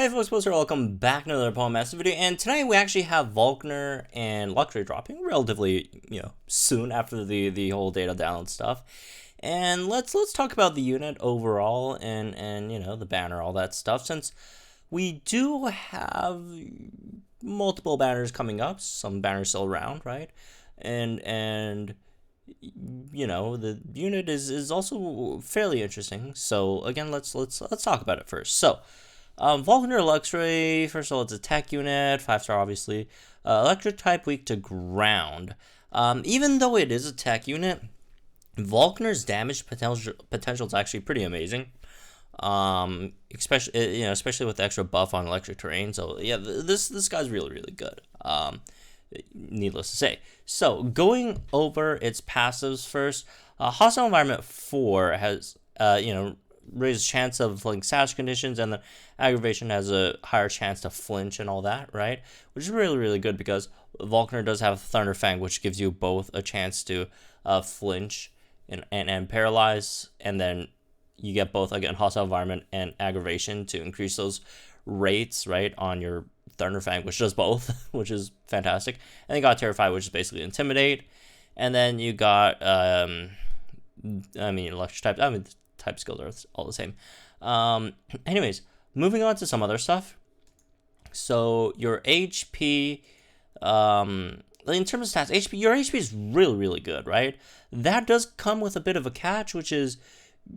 Hey folks, welcome back to another Pokmoen video, and tonight we actually have Volkner and Luxray dropping relatively, soon after the whole data download stuff. And let's talk about the unit overall and the banner, all that stuff, since we do have multiple banners coming up, some banners still around, right? And the unit is also fairly interesting. So again, let's talk about it first. So Volkner Luxray, first of all, it's a tech unit, 5-star obviously. Electric type, weak to ground. Even though it is a tech unit, Volkner's damage potential is actually pretty amazing. Especially with the extra buff on electric terrain. So yeah, this guy's really good. Needless to say. So going over its passives first, Hostile Environment 4 has raised chance of like sash conditions, and the aggravation has a higher chance to flinch and all that, right? Which is really good because Volkner does have Thunder Fang, which gives you both a chance to flinch and paralyze, and then you get both, again, hostile environment and aggravation to increase those rates, right, on your Thunder Fang, which does both, which is fantastic. And you got Terrify, which is basically Intimidate, and then you got electric type. Type skills are all the same. Anyways, moving on to some other stuff. So your HP, in terms of stats, your HP is really good, right? That does come with a bit of a catch, which is,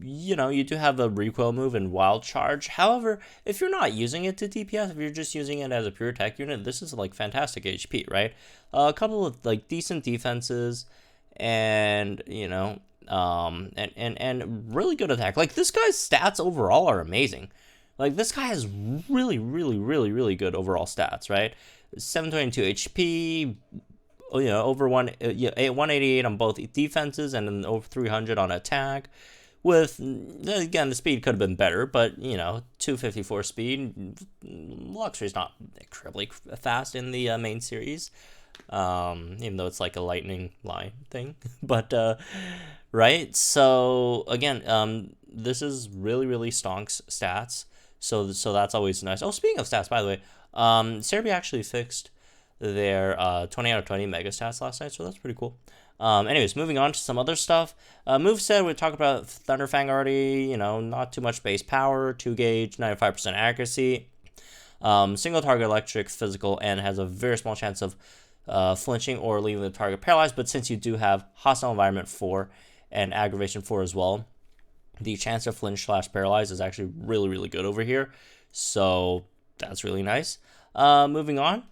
you do have a recoil move and wild charge. However, if you're not using it to DPS, if you're just using it as a pure tech unit, this is like fantastic HP, right? A couple of like decent defenses, and and really good attack. Like, this guy's stats overall are amazing. Like, this guy has really good overall stats, right? 722 HP, over 188 on both defenses, and then over 300 on attack. With, again, the speed could have been better, but 254 speed. Luxray's not incredibly fast in the main series, even though it's like a lightning line thing. But right, so again, this is really stonks stats, so that's always nice. Oh, speaking of stats, by the way, Serbia actually fixed their 20 out of 20 mega stats last night, so that's pretty cool. Anyways, moving on to some other stuff. Moveset, we talked about Thunder Fang already. Not too much base power, 2 gauge, 95% accuracy, single target electric, physical, and has a very small chance of flinching or leaving the target paralyzed. But since you do have Hostile Environment 4 and Aggravation 4 as well, the chance of flinch/paralyze is actually really good over here. So that's really nice. Moving on.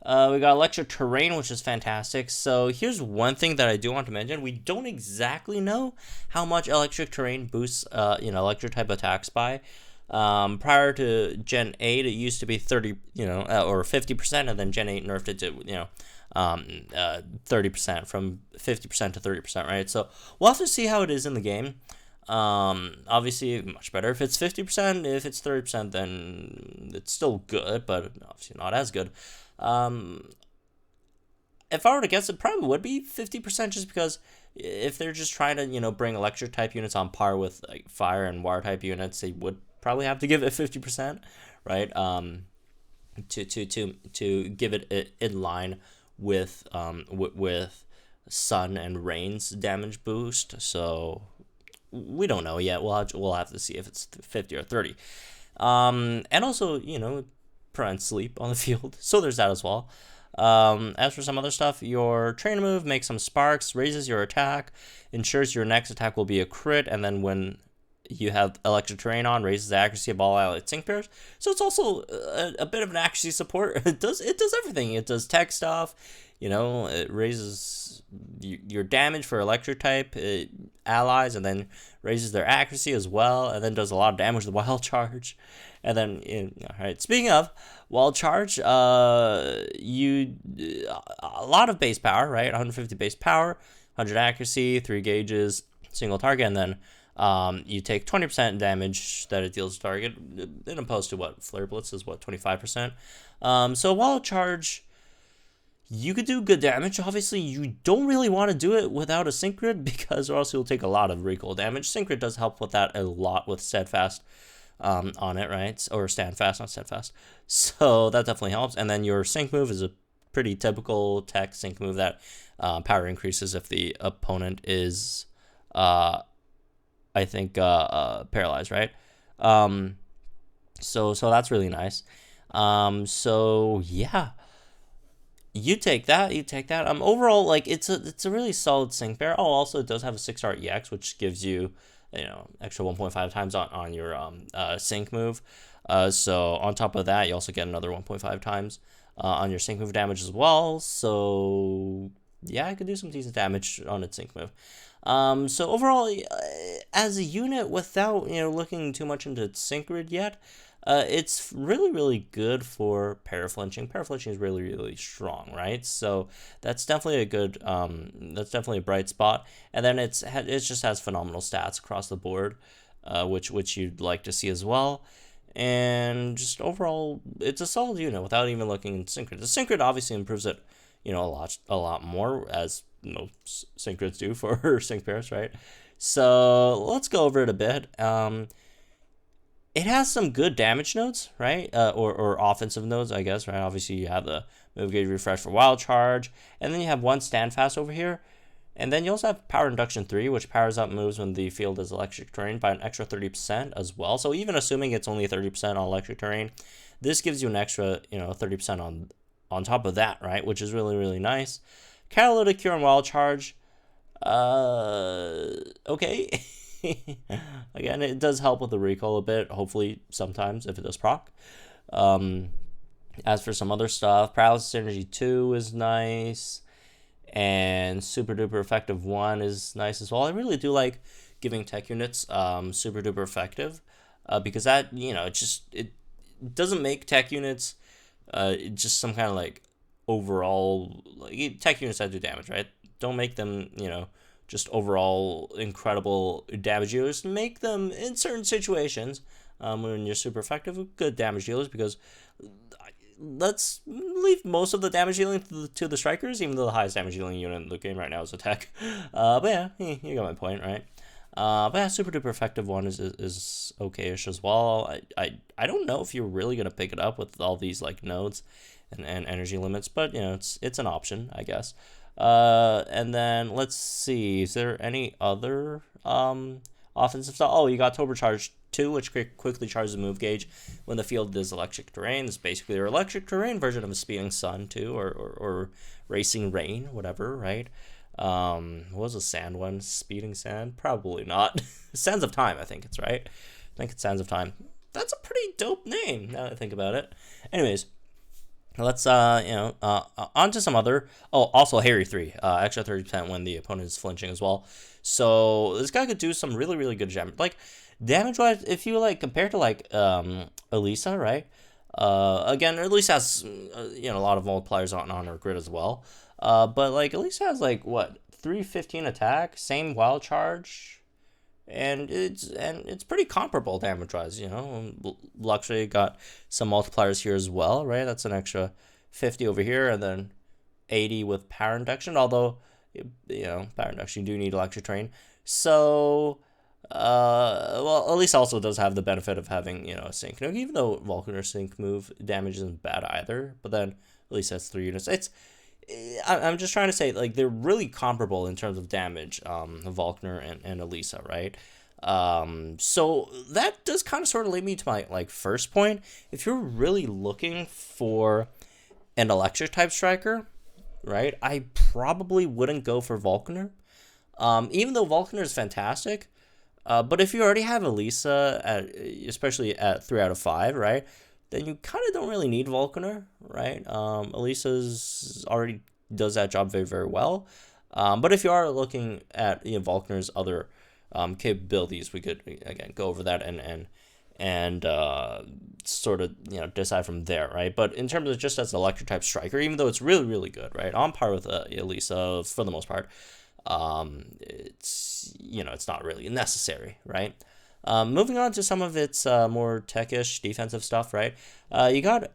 We got Electric Terrain, which is fantastic. So here's one thing that I do want to mention. We don't exactly know how much Electric Terrain boosts, electric type attacks by. Prior to Gen 8, it used to be 30, or 50%, and then Gen 8 nerfed it to, 30%, from 50% to 30%, right? So we'll have to see how it is in the game. Obviously much better if it's 50%. If it's 30%, then it's still good, but obviously not as good. If I were to guess, it probably would be 50%, just because if they're just trying to, bring electric type units on par with like fire and water type units, they would probably have to give it 50%, right? To give it in line with sun and rain's damage boost. So we don't know yet. We'll have to see if it's 50 or 30. And also, prevent sleep on the field. So there's that as well. As for some other stuff, your trainer move makes some sparks, raises your attack, ensures your next attack will be a crit, and then when you have electric terrain on, raises the accuracy of all allied sync pairs. So it's also a bit of an accuracy support. It does everything. It does tech stuff. It raises your damage for electric type allies, and then raises their accuracy as well, and then does a lot of damage with wild charge. And then, all right, speaking of wild charge, a lot of base power, right? 150 base power, 100 accuracy, 3 gauges, single target, and then you take 20% damage that it deals to target, in opposed to what Flare Blitz is, 25%. So wild charge, you could do good damage. Obviously, you don't really want to do it without a Synchrid, because or else you'll take a lot of recoil damage. Synchrid does help with that a lot with Steadfast. on it, right? Or stand fast, not steadfast. So that definitely helps. And then your sync move is a pretty typical tech sync move that power increases if the opponent is, I think, paralyzed, right? So that's really nice. So yeah, you take that. Overall, like it's a really solid sync pair. Oh, also it does have a 6-star EX, which gives you, extra 1.5 times on your sync move. So on top of that, you also get another 1.5 times on your sync move damage as well. So yeah, I could do some decent damage on its sync move. So overall, as a unit, without looking too much into its sync grid yet, it's really, really good for paraflinching. Paraflinching is really, really strong, right? So that's definitely a good, that's definitely a bright spot. And then it just has phenomenal stats across the board, which you'd like to see as well. And just overall, it's a solid unit without even looking at sync grid. The sync grid obviously improves it, a lot more, as sync grids do for sync pairs, right? So let's go over it a bit. It has some good damage nodes, right? Or offensive nodes, I guess, right? Obviously, you have the move gauge refresh for wild charge, and then you have one stand fast over here. And then you also have power induction 3, which powers up moves when the field is electric terrain by an extra 30% as well. So even assuming it's only 30% on electric terrain, this gives you an extra, 30% on top of that, right? Which is really, really nice. Catalytic cure and wild charge. Okay. Again, it does help with the recall a bit, hopefully sometimes if it does proc. As for some other stuff, Paralysis Energy 2 is nice, and Super Duper Effective 1 is nice as well. I really do like giving tech units Super Duper Effective, because that, it doesn't make tech units just some kind of like overall, like, tech units that do damage, right? Don't make them, just overall incredible damage dealers. Make them, in certain situations, when you're super effective, good damage dealers, because let's leave most of the damage dealing to the strikers, even though the highest damage dealing unit in the game right now is a tech. But yeah, you got my point, right? But yeah, super duper effective 1 is okay-ish as well. I don't know if you're really gonna pick it up with all these like nodes and energy limits, but it's an option, I guess. And then let's see, is there any other offensive stuff? Oh, you got Turbocharge 2, which quickly charges the move gauge when the field is electric terrain. It's basically your electric terrain version of a Speeding Sun too, or Racing Rain, whatever, right? What was the sand one? Speeding Sand? Probably not. Sands of Time, I think it's right. I think it's Sands of Time. That's a pretty dope name now that I think about it. Anyways, let's on to some other. Oh, also Harry 3, extra 30% when the opponent is flinching as well. So this guy could do some really, really good damage. Like, damage wise, if you like compare to like Elisa, right? Again, Elisa has a lot of multipliers on her grid as well. But like Elisa has like what, 315 attack, same wild charge, and it's pretty comparable damage wise. Luxray got some multipliers here as well, right? That's an extra 50 over here, and then 80 with power induction. Although power induction, you do need electric terrain. So well, at least also does have the benefit of having a sync. Even though Volkner's sync move damage isn't bad either, but then at least that's 3 units. I'm just trying to say, like, they're really comparable in terms of damage, Volkner and Elisa, right? So that does kind of sort of lead me to my like first point. If you're really looking for an electric type striker, right, I probably wouldn't go for Volkner. Even though Volkner is fantastic, but if you already have Elisa, especially at 3 out of 5, right, then you kind of don't really need Volkner, right? Elisa's already does that job very, very well. But if you are looking at Volkner's other capabilities, we could again go over that and sort of decide from there, right? But in terms of just as an electric type striker, even though it's really, really good, right, on par with Elisa for the most part, it's not really necessary, right? Moving on to some of its more techish defensive stuff, right? You got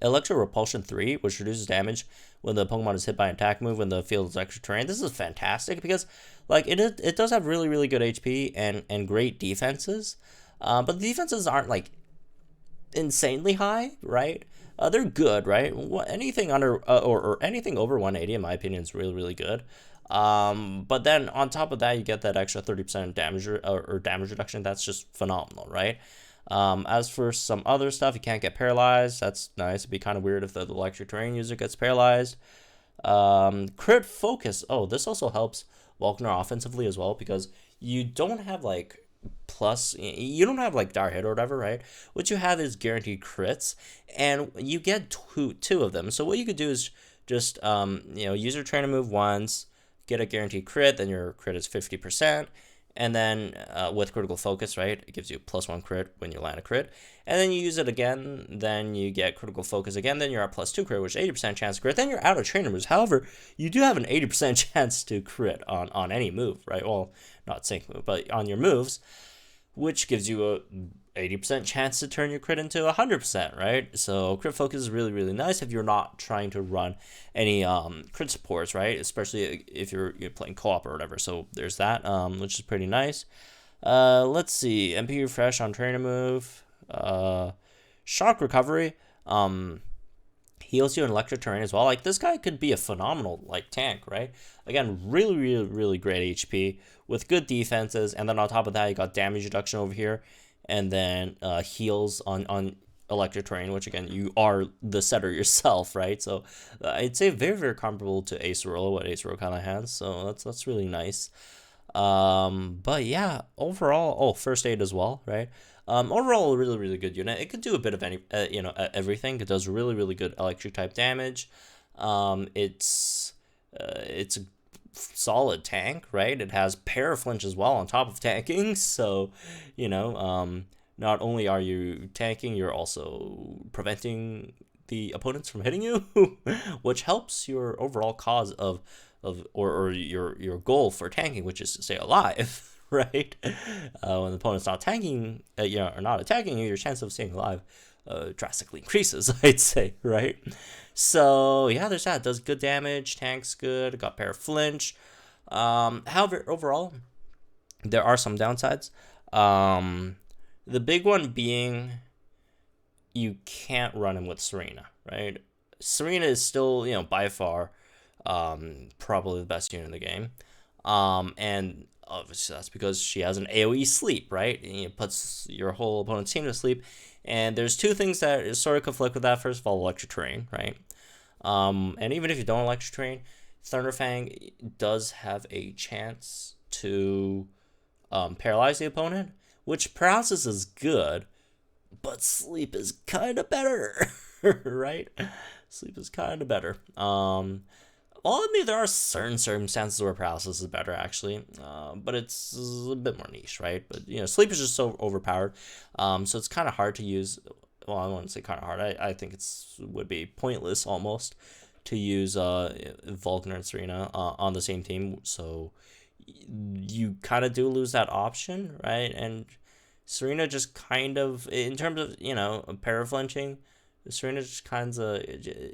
Electro Repulsion 3, which reduces damage when the Pokemon is hit by an attack move when the field is electric terrain. This is fantastic because like it does have really, really good HP and great defenses. but the defenses aren't like insanely high, right? They're good, right? Anything under or anything over 180, in my opinion, is really really good. But then on top of that, you get that extra 30% damage or damage reduction. That's just phenomenal, right? As for some other stuff, you can't get paralyzed. That's nice. It'd be kind of weird if the electric terrain user gets paralyzed. Crit focus. Oh, this also helps Volkner offensively as well, because you don't have like you don't have like dire hit or whatever, right? What you have is guaranteed crits, and you get two of them. So what you could do is just use your trainer move once, get a guaranteed crit, then your crit is 50%, and then with critical focus, right, it gives you +1 crit when you land a crit, and then you use it again, then you get critical focus again, then you're at +2 crit, which is 80% chance to crit, then you're out of trainer moves. However, you do have an 80% chance to crit on any move, right? Well, not sync move, but on your moves, which gives you a 80% chance to turn your crit into 100%, right? So crit focus is really really nice if you're not trying to run any crit supports, right? Especially if you're playing co-op or whatever. So there's that, which is pretty nice. Let's see, MP refresh on trainer move, shock recovery, heals you in electric terrain as well. Like, this guy could be a phenomenal like tank, right? Again, really really really great HP with good defenses, and then on top of that, you got damage reduction over here, and then heals on electric terrain, which again, you are the setter yourself, right? So I'd say very very comparable to Acerola, what Acerola kind of has. So that's really nice. But yeah, overall, first aid as well, right? Overall, a really really good unit. It could do a bit of everything. It does really really good electric type damage. It's a solid tank, right? It has paraflinch as well on top of tanking, so not only are you tanking, you're also preventing the opponents from hitting you, which helps your overall cause or your goal for tanking, which is to stay alive. Right? When the opponent's not tanking, or not attacking you, your chance of staying alive drastically increases, I'd say, right? So yeah, there's that. It does good damage, tank's good, got paraflinch. However, overall, there are some downsides. The big one being you can't run him with Serena, right? Serena is still, by far, probably the best unit in the game. And obviously that's because she has an AoE sleep, right? And it puts your whole opponent's team to sleep. And there's two things that sort of conflict with that. First of all, electric terrain, right? And even if you don't electric terrain, Thunderfang does have a chance to paralyze the opponent, which paralysis is good, but sleep is kind of better, right? Sleep is kind of better. Well, I mean, there are certain circumstances where paralysis is better, actually, but it's a bit more niche, right? But, sleep is just so overpowered, so it's kind of hard to use. Well, I wouldn't say kind of hard. I think would be pointless, almost, to use Volkner and Serena on the same team, so you kind of do lose that option, right? And Serena just kind of, in terms of, paraflinching, Serena just kind of,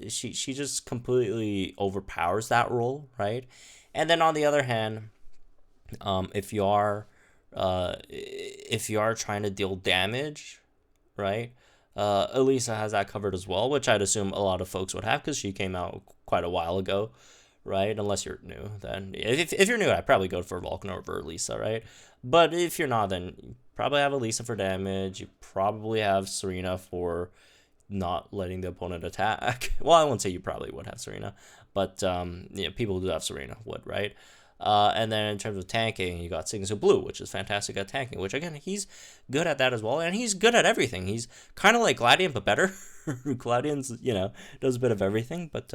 she just completely overpowers that role, right? And then on the other hand, if you are trying to deal damage, right? Elisa has that covered as well, which I'd assume a lot of folks would have because she came out quite a while ago, right? Unless you're new, then if you're new, I'd probably go for Volkner over Elisa, right? But if you're not, then you probably have Elisa for damage. You probably have Serena for not letting the opponent attack. Well, I won't say you probably would have Serena, but people who do have Serena would, right? And then in terms of tanking, you got Signature Blue, which is fantastic at tanking, which again, he's good at that as well, and he's good at everything. He's kind of like Gladian, but better. Gladian's, does a bit of everything, but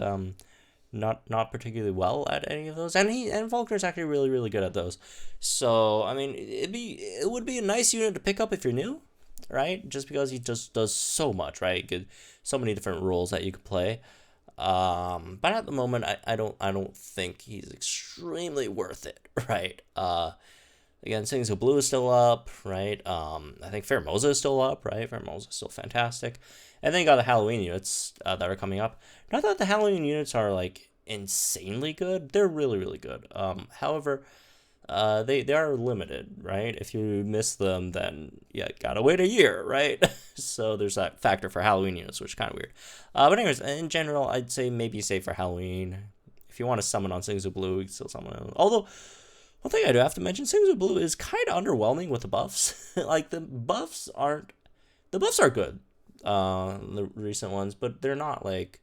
not particularly well at any of those. And Volkner's actually really, really good at those. So, I mean, it would be a nice unit to pick up if you're new, right? Just because he just does so much, right? So many different roles that you could play. But at the moment, I don't think he's extremely worth it, right? Again, Signature Blue is still up, right? I think Pheromosa is still up, right? Pheromosa is still fantastic. And then you got the Halloween units that are coming up. Not that the Halloween units are like insanely good. They're really, really good. However, they are limited, right? If you miss them, then you gotta wait a year, right? So there's that factor for Halloween units, which is kind of weird. But anyways, in general, I'd say maybe save for Halloween. If you want to summon on Sings of Blue, you can still summon on. Although, one thing I do have to mention, Sings of Blue is kind of underwhelming with the buffs. Like, the buffs are good, the recent ones, but they're not like,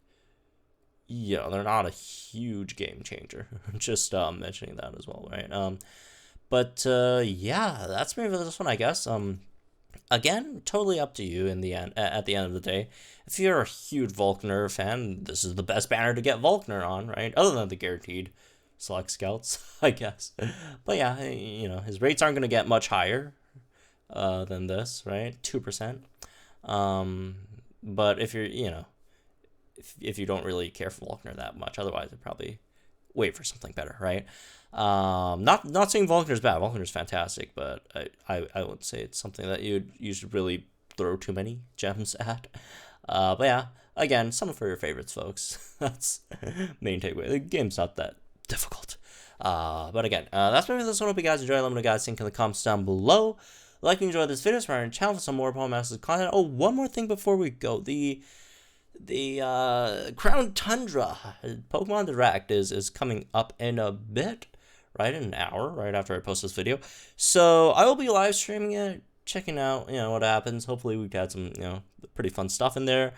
they're not a huge game changer. Just mentioning that as well, right? But yeah, that's me for this one, I guess. Again, totally up to you in the end. At the end of the day, if you're a huge Volkner fan, this is the best banner to get Volkner on, right? Other than the guaranteed select scouts, I guess. But yeah, his rates aren't going to get much higher than this, right? 2%. But if you're, if you don't really care for Volkner that much, otherwise I'd probably wait for something better, right? Not saying Volkner's bad. Volkner's fantastic, but I would say it's something that you should really throw too many gems at. But yeah, again, some for your favorites, folks. That's main takeaway. The game's not that difficult. But again, that's maybe this one. Hope you guys enjoy. Let me know, guys, think in the comments down below. Like and enjoy this video, subscribe to our channel for some more Pokemon Masters content. Oh, one more thing before we go. The Crown Tundra Pokemon Direct is coming up in a bit, right? In an hour, right after I post this video. So I will be live streaming it, checking out, what happens. Hopefully we've got some, pretty fun stuff in there.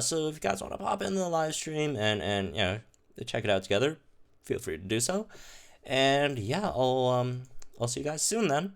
So if you guys want to pop in the live stream and check it out together, feel free to do so. And yeah, I'll see you guys soon then.